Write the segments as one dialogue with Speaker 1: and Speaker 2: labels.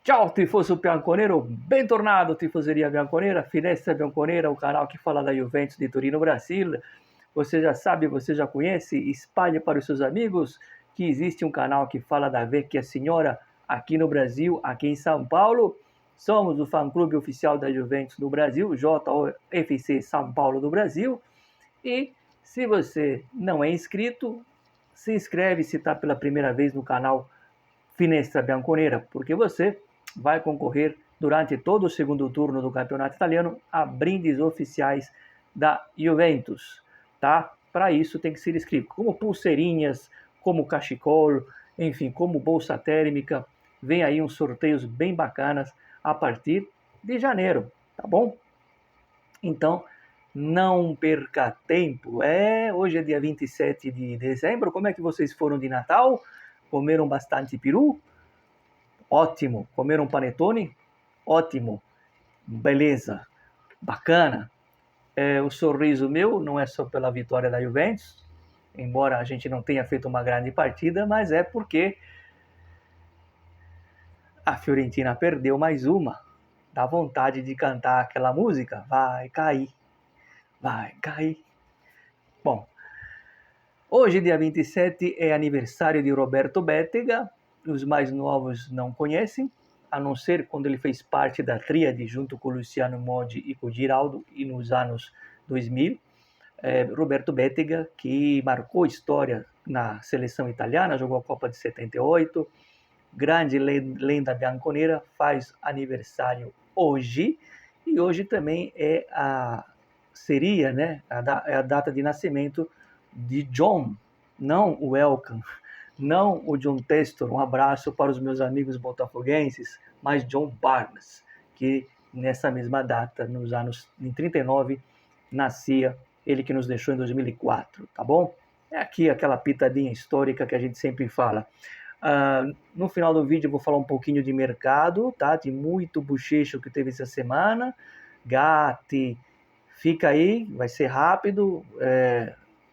Speaker 1: Ciao tifoso bianconero, bentornato tifoseria bianconera, Finestra Bianconera, o canal que fala da Juventus de Torino, Brasil. Você já sabe, você já conhece, espalhe para os seus amigos que existe um canal que fala da Vecchia Senhora aqui no Brasil, aqui em São Paulo. Somos o fã-clube oficial da Juventus no Brasil, JOFC São Paulo do Brasil. E se você não é inscrito, se inscreve se está pela primeira vez no canal Finestra Bianconera, porque você vai concorrer durante todo o segundo turno do Campeonato Italiano a brindes oficiais da Juventus, tá? Para isso tem que ser inscrito, como pulseirinhas, como cachecol, enfim, como bolsa térmica. Vem aí uns sorteios bem bacanas a partir de janeiro, tá bom? Então, não perca tempo. Hoje é dia 27 de dezembro. Como é que vocês foram de Natal? Comeram bastante peru? Ótimo. Comeram panetone? Ótimo. Beleza. Bacana. O sorriso meu não é só pela vitória da Juventus, embora a gente não tenha feito uma grande partida, mas é porque a Fiorentina perdeu mais uma. Dá vontade de cantar aquela música. Vai cair. Vai cair. Bom, hoje, dia 27, é aniversário de Roberto Béttega. Os mais novos não conhecem, a não ser quando ele fez parte da tríade junto com o Luciano Modi e com o Giraldo, e nos anos 2000. Roberto Béttega, que marcou história na seleção italiana, jogou a Copa de 78, grande lenda bianconera, faz aniversário hoje, e hoje também seria, né, a data de nascimento de John, não o Elkan, não o John Testor. Um abraço para os meus amigos botafoguenses, mas John Barnes, que nessa mesma data, em 39, nascia, ele que nos deixou em 2004, tá bom? É aqui aquela pitadinha histórica que a gente sempre fala. No final do vídeo eu vou falar um pouquinho de mercado, tá? De muito bochecho que teve essa semana. Gatti, fica aí, vai ser rápido.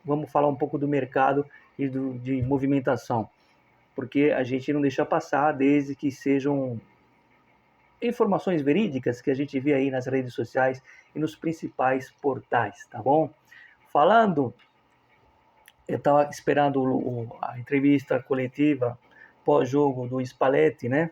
Speaker 1: Vamos falar um pouco do mercado e de movimentação, porque a gente não deixa passar desde que sejam informações verídicas que a gente vê aí nas redes sociais e nos principais portais, tá bom? Falando, eu estava esperando a entrevista coletiva pós-jogo do Spalletti, né?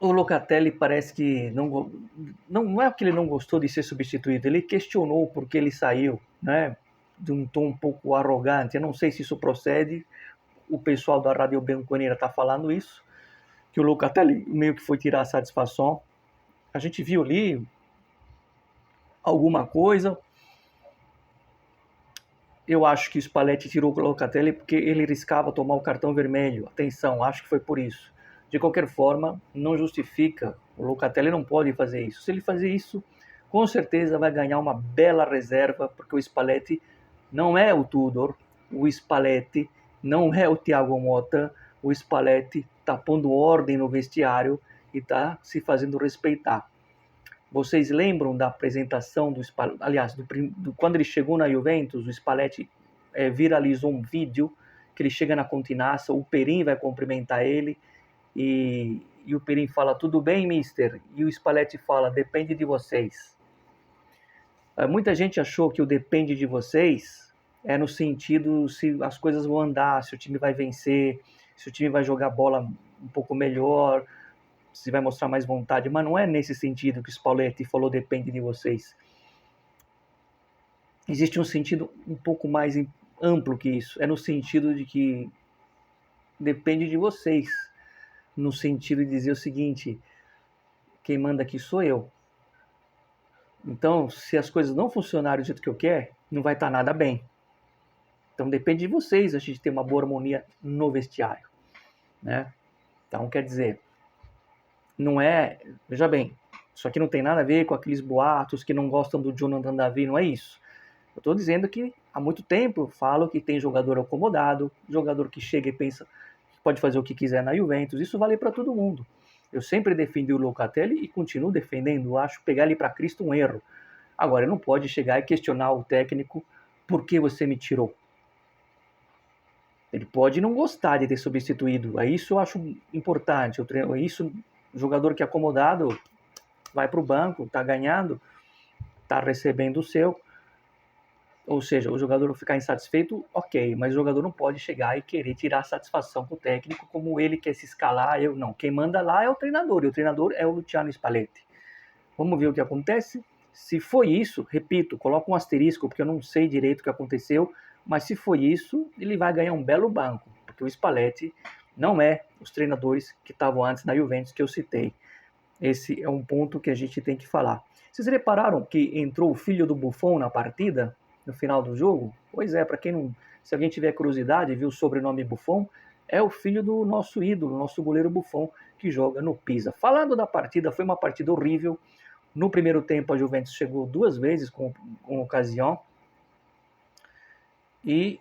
Speaker 1: O Locatelli parece que não é que ele não gostou de ser substituído, ele questionou por que ele saiu, né? De um tom um pouco arrogante. Eu não sei se isso procede, o pessoal da Rádio Bianconera está falando isso, que o Locatelli meio que foi tirar a satisfação. A gente viu ali alguma coisa. Eu acho que o Spalletti tirou o Locatelli porque ele riscava tomar o cartão vermelho. Atenção, acho que foi por isso. De qualquer forma, não justifica. O Locatelli não pode fazer isso. Se ele fazer isso, com certeza vai ganhar uma bela reserva, porque o Spalletti não é o Tudor, o Spalletti não é o Thiago Motta, o Spalletti está pondo ordem no vestiário e está se fazendo respeitar. Vocês lembram da apresentação do Spalletti? Aliás, quando ele chegou na Juventus, o Spalletti viralizou um vídeo que ele chega na continaça, o Perin vai cumprimentar ele e o Perin fala, tudo bem, mister? E o Spalletti fala, depende de vocês. Muita gente achou que o depende de vocês é no sentido se as coisas vão andar, se o time vai vencer, se o time vai jogar bola um pouco melhor, se vai mostrar mais vontade, mas não é nesse sentido que o Spalletti falou, depende de vocês. Existe um sentido um pouco mais amplo que isso, é no sentido de que depende de vocês, no sentido de dizer o seguinte, quem manda aqui sou eu. Então, se as coisas não funcionarem do jeito que eu quero, não vai estar nada bem. Então, depende de vocês a gente ter uma boa harmonia no vestiário, né? Então, quer dizer, não é... Veja bem, isso aqui não tem nada a ver com aqueles boatos que não gostam do Jonathan David, não é isso. Eu estou dizendo que há muito tempo eu falo que tem jogador acomodado, jogador que chega e pensa que pode fazer o que quiser na Juventus. Isso vale para todo mundo. Eu sempre defendi o Locatelli e continuo defendendo. Acho pegar ele para Cristo um erro. Agora, não pode chegar e questionar o técnico por que você me tirou. Ele pode não gostar de ter substituído. Aí isso eu acho importante. O jogador que é acomodado vai para o banco, está ganhando, está recebendo o seu. Ou seja, o jogador ficar insatisfeito, ok, mas o jogador não pode chegar e querer tirar satisfação com o técnico como ele quer se escalar, eu não. Quem manda lá é o treinador, e o treinador é o Luciano Spalletti. Vamos ver o que acontece. Se foi isso, repito, coloca um asterisco, porque eu não sei direito o que aconteceu, mas se foi isso, ele vai ganhar um belo banco, porque o Spalletti não é os treinadores que estavam antes na Juventus que eu citei. Esse é um ponto que a gente tem que falar. Vocês repararam que entrou o filho do Buffon na partida, no final do jogo? Pois é, para quem não... Se alguém tiver curiosidade, viu o sobrenome Buffon, é o filho do nosso ídolo, nosso goleiro Buffon, que joga no Pisa. Falando da partida, foi uma partida horrível. No primeiro tempo, a Juventus chegou 2 vezes com ocasião. E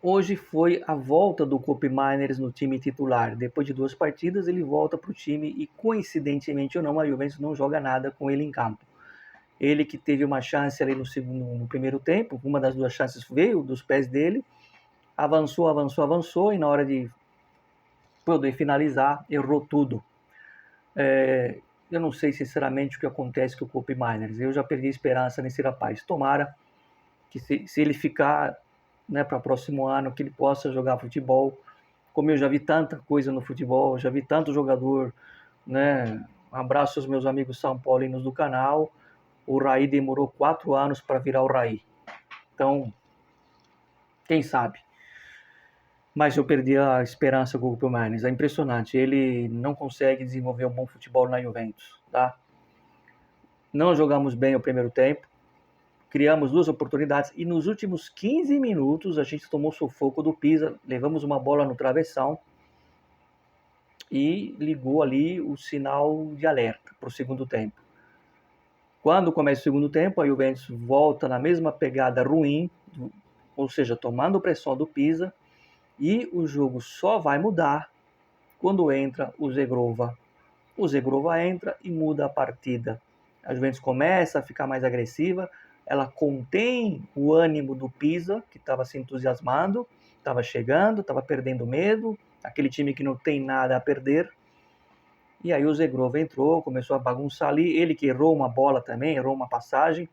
Speaker 1: hoje foi a volta do Koopmeiners no time titular. Depois de 2 partidas, ele volta para o time e, coincidentemente ou não, a Juventus não joga nada com ele em campo. Ele que teve uma chance ali no primeiro tempo, uma das 2 chances veio dos pés dele, avançou, e na hora de poder finalizar, errou tudo. Eu não sei sinceramente o que acontece com o Koopmeiners. Eu já perdi a esperança nesse rapaz. Tomara que se ele ficar, né, para o próximo ano, que ele possa jogar futebol. Como eu já vi tanta coisa no futebol, já vi tanto jogador, né? Um abraço aos meus amigos são paulinos do canal. O Raí demorou 4 anos para virar o Raí. Então, quem sabe? Mas eu perdi a esperança com o Koopmeiners. É impressionante. Ele não consegue desenvolver um bom futebol na Juventus, tá? Não jogamos bem o primeiro tempo. Criamos 2 oportunidades e nos últimos 15 minutos a gente tomou sufoco do Pisa, levamos uma bola no travessão e ligou ali o sinal de alerta para o segundo tempo. Quando começa o segundo tempo, a Juventus volta na mesma pegada ruim, ou seja, tomando pressão do Pisa, e o jogo só vai mudar quando entra o Zegrova. O Zegrova entra e muda a partida. A Juventus começa a ficar mais agressiva, ela contém o ânimo do Pisa, que estava se entusiasmando, estava chegando, estava perdendo medo, aquele time que não tem nada a perder. E aí o Zegrova entrou, começou a bagunçar ali, ele que errou uma bola também, errou uma passagem,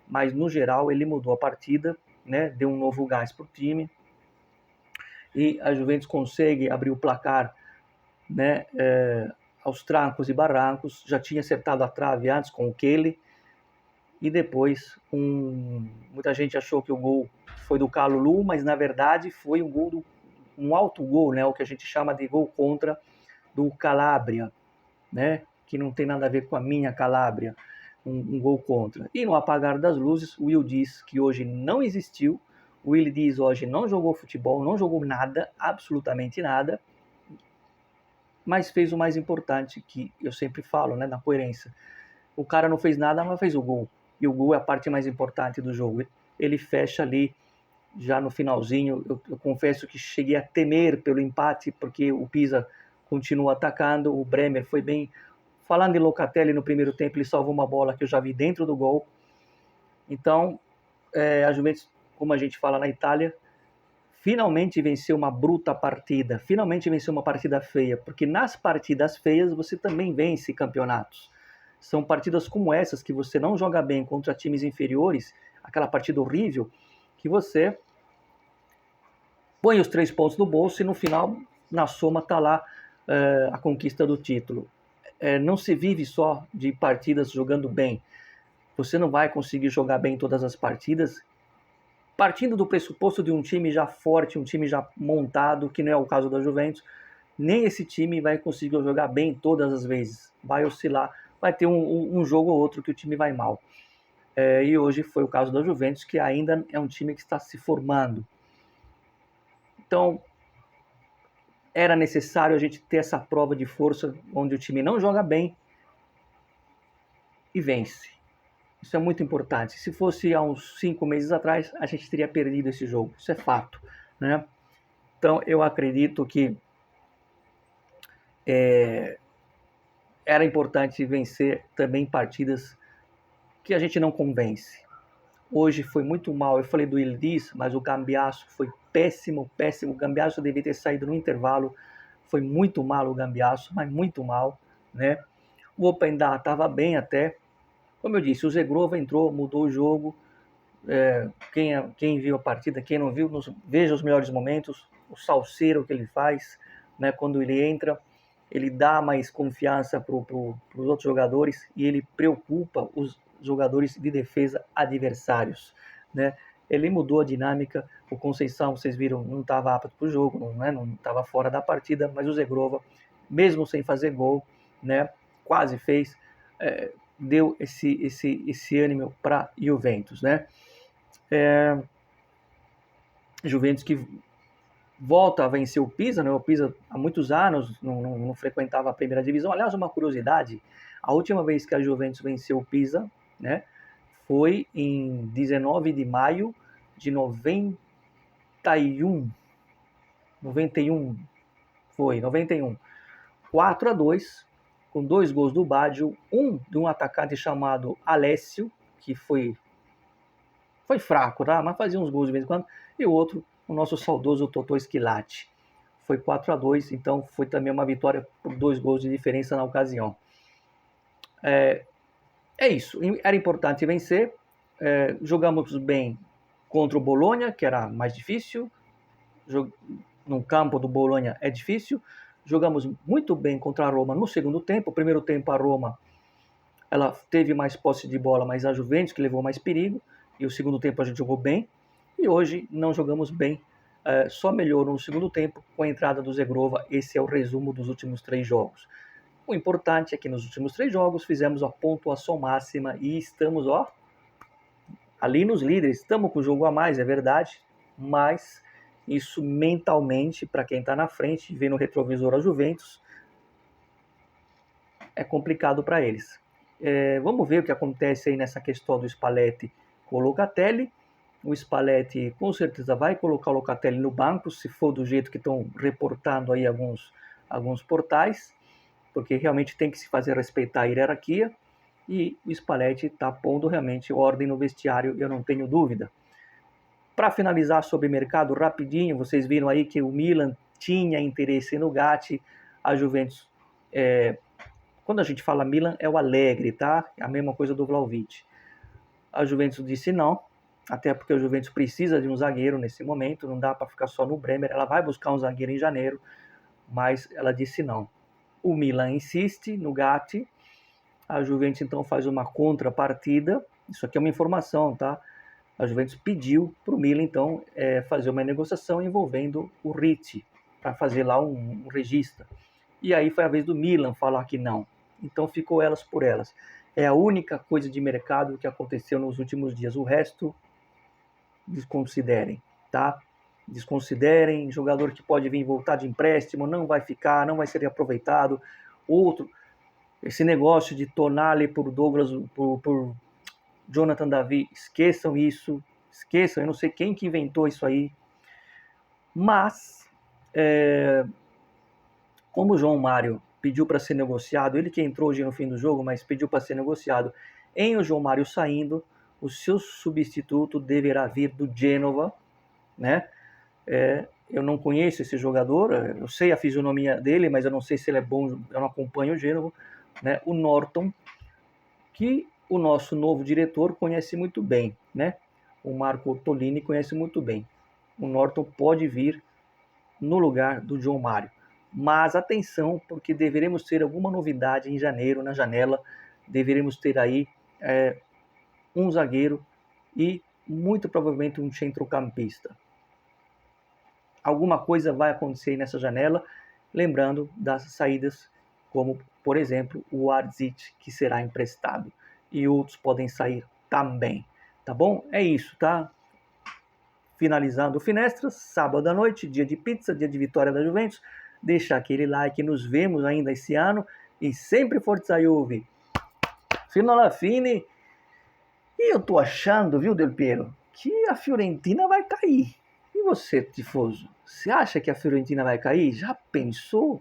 Speaker 1: mas no geral ele mudou a partida, né? Deu um novo gás para o time. E a Juventus consegue abrir o placar, né? Aos trancos e barrancos, já tinha acertado a trave antes com o Kelly, e depois muita gente achou que o gol foi do Kalulu, mas na verdade foi um autogol, né? O que a gente chama de gol contra do Calabria, né? Que não tem nada a ver com a minha Calabria, um gol contra. E no apagar das luzes, o Will diz que hoje não existiu, o Will diz hoje não jogou futebol, não jogou nada, absolutamente nada, mas fez o mais importante, que eu sempre falo, né, na coerência. O cara não fez nada, mas fez o gol. E o gol é a parte mais importante do jogo. Ele fecha ali, já no finalzinho. Eu confesso que cheguei a temer pelo empate, porque o Pisa continua atacando. O Bremer foi bem. Falando em Locatelli, no primeiro tempo, ele salvou uma bola que eu já vi dentro do gol. Então, a Juventus, como a gente fala na Itália, finalmente venceu uma bruta partida, finalmente venceu uma partida feia, porque nas partidas feias você também vence campeonatos. São partidas como essas, que você não joga bem contra times inferiores, aquela partida horrível, que você põe os 3 pontos no bolso e no final, na soma, está lá a conquista do título. Não se vive só de partidas jogando bem. Você não vai conseguir jogar bem todas as partidas, partindo do pressuposto de um time já forte, um time já montado, que não é o caso da Juventus. Nem esse time vai conseguir jogar bem todas as vezes. Vai oscilar, vai ter um jogo ou outro que o time vai mal. E hoje foi o caso da Juventus, que ainda é um time que está se formando. Então, era necessário a gente ter essa prova de força, onde o time não joga bem e vence. Isso é muito importante. Se fosse há uns 5 meses atrás, a gente teria perdido esse jogo. Isso é fato, né? Então, eu acredito que era importante vencer também partidas que a gente não convence. Hoje foi muito mal. Eu falei do Yildiz, mas o Cambiasso foi péssimo, péssimo. O Cambiasso devia ter saído no intervalo. Foi muito mal o Cambiasso, mas muito mal, né? O Openda estava bem até. Como eu disse, o Zegrova entrou, mudou o jogo. Quem viu a partida, quem não viu, veja os melhores momentos. O salseiro que ele faz, né? Quando ele entra, ele dá mais confiança para os outros jogadores e ele preocupa os jogadores de defesa adversários, né? Ele mudou a dinâmica. O Conceição, vocês viram, não estava apto para o jogo, não estava fora da partida, mas o Zegrova, mesmo sem fazer gol, né? Quase fez, deu esse ânimo para Juventus, né? Juventus que volta a vencer o Pisa, né? O Pisa há muitos anos não frequentava a primeira divisão. Aliás, uma curiosidade, a última vez que a Juventus venceu o Pisa, né, foi em 19 de maio de 91, foi, 91, 4-2, com 2 gols do Baggio, um de um atacante chamado Alessio, que foi fraco, tá? Mas fazia uns gols de vez em quando, e o outro, o nosso saudoso Totò Schillaci. Foi 4-2, então foi também uma vitória por 2 gols de diferença na ocasião. É isso, era importante vencer. Jogamos bem contra o Bologna, que era mais difícil. No campo do Bologna é difícil. Jogamos muito bem contra a Roma no segundo tempo. O primeiro tempo a Roma ela teve mais posse de bola, mas a Juventus que levou mais perigo. E o segundo tempo a gente jogou bem. E hoje não jogamos bem. Só melhorou no segundo tempo com a entrada do Zegrova. Esse é o resumo dos últimos 3 jogos. O importante é que nos últimos 3 jogos fizemos a pontuação máxima e estamos ali nos líderes. Estamos com o jogo a mais, é verdade, mas isso mentalmente, para quem está na frente, vê no retrovisor a Juventus, é complicado para eles. Vamos ver o que acontece aí nessa questão do Spalletti com o Locatelli. O Spalletti com certeza vai colocar o Locatelli no banco, se for do jeito que estão reportando aí alguns portais, porque realmente tem que se fazer respeitar a hierarquia, e o Spalletti está pondo realmente ordem no vestiário, eu não tenho dúvida. Para finalizar sobre mercado, rapidinho, vocês viram aí que o Milan tinha interesse no Gatti, a Juventus, quando a gente fala Milan, é o Allegri, tá? É a mesma coisa do Vlahovic. A Juventus disse não, até porque a Juventus precisa de um zagueiro nesse momento, não dá para ficar só no Bremer, ela vai buscar um zagueiro em janeiro, mas ela disse não. O Milan insiste no Gatti, a Juventus então faz uma contrapartida, isso aqui é uma informação, tá? A Juventus pediu para o Milan então fazer uma negociação envolvendo o Ricci, para fazer lá um regista. E aí foi a vez do Milan falar que não. Então ficou elas por elas. É a única coisa de mercado que aconteceu nos últimos dias. O resto, desconsiderem, tá? Desconsiderem, jogador que pode vir voltar de empréstimo, não vai ficar, não vai ser aproveitado. Outro, esse negócio de Tonali por Douglas, por Jonathan David, esqueçam isso, esqueçam, eu não sei quem que inventou isso aí, mas como o João Mário pediu para ser negociado, ele que entrou hoje no fim do jogo, mas pediu para ser negociado, em o João Mário saindo, o seu substituto deverá vir do Genova, né? Eu não conheço esse jogador, eu sei a fisionomia dele, mas eu não sei se ele é bom, eu não acompanho o Genova, né? O Norton, que o nosso novo diretor conhece muito bem, né? O Marco Ottolini conhece muito bem. O Norton pode vir no lugar do João Mário. Mas atenção, porque deveremos ter alguma novidade em janeiro, na janela. Deveremos ter aí um zagueiro e muito provavelmente um centrocampista. Alguma coisa vai acontecer nessa janela, lembrando das saídas, como, por exemplo, o Arzic, que será emprestado. E outros podem sair também. Tá bom? É isso, tá? Finalizando o Finestras, sábado à noite, dia de pizza, dia de vitória da Juventus. Deixa aquele like, nos vemos ainda esse ano. E sempre Forza Juve. Fino alla fine. E eu tô achando, viu, Del Piero, que a Fiorentina vai cair. E você, tifoso? Você acha que a Fiorentina vai cair? Já pensou?